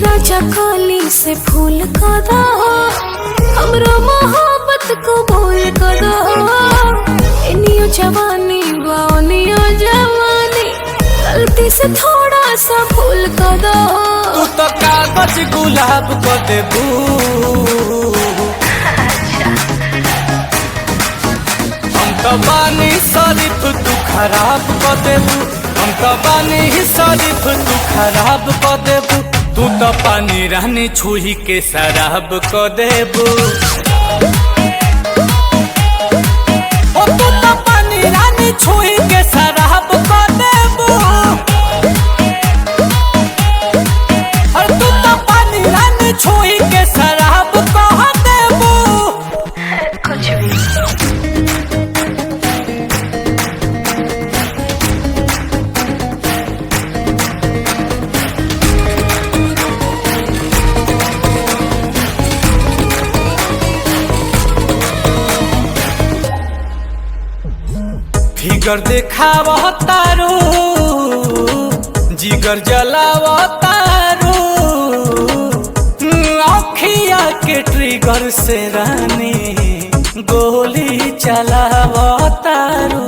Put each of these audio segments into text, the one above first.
राजा कली से फूल का दो, हमरो मोहब्बत को बोल का दो। इनियो जवानी बानियो जवानी, गलती से थोड़ा सा फूल का दो। तू तो कागज गुलाब को देबू, हम तो बानी शरीफ तू खराब को देबू। हम तो बानी शरीफ तू खराब को देबू। तू तो पानी रानी छुही के शराब को देबू। ओ तू तो पानी रानी छुही के शराब को देबू। और तू तो पानी रानी छुही के शराब को देबू। कुछ भी फिगर देखावा तारू, जिगर जलावा तारू। अखिया के ट्रिगर से रानी गोली चलावा तारू।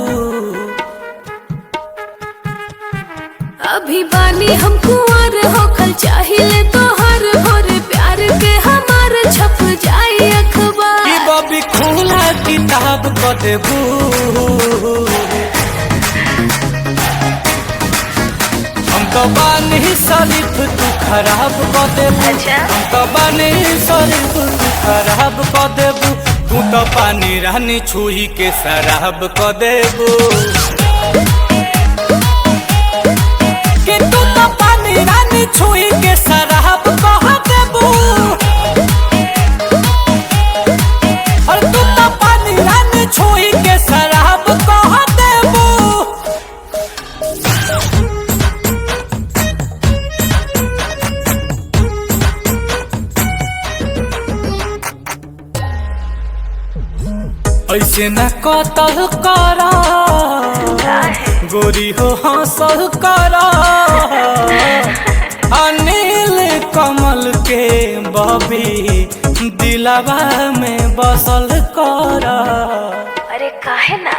अभी बानी हम कुंवर होखल चाहिए तो हर भोर प्यार के हमार छप जाए अखबार। ई बबी खुला किताब को देबू। हम तो बानी शरीफ तू खराब को देबू। हम तो बानी शरीफ तू खराब को देबू। तू तो पानी रानी छुही के शराब को देबू। कि तू तो पानी रानी छुही के शराब को देबू। और तू तो पानी रानी छुही के शराब को देबू। ऐसे न कतल करा गोरी हो हंसल करा। अनिल कमल के बबी दिलवा में बसल करा। अरे काहे ना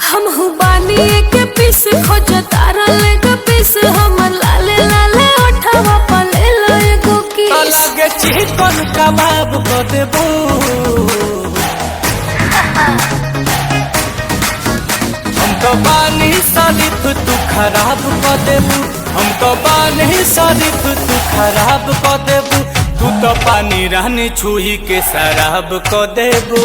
हम बानी एक पीस खोज तारा लेके पीस हम लाले लाले उठावा पले एगो की। अलग चिकन कबाब को देबू। हम तो बानी शरीफ तू खराब को देबू। हम तो बानी शरीफ तू खराब को देबू। तू तो पानी रानी छुही के शराब को देबू।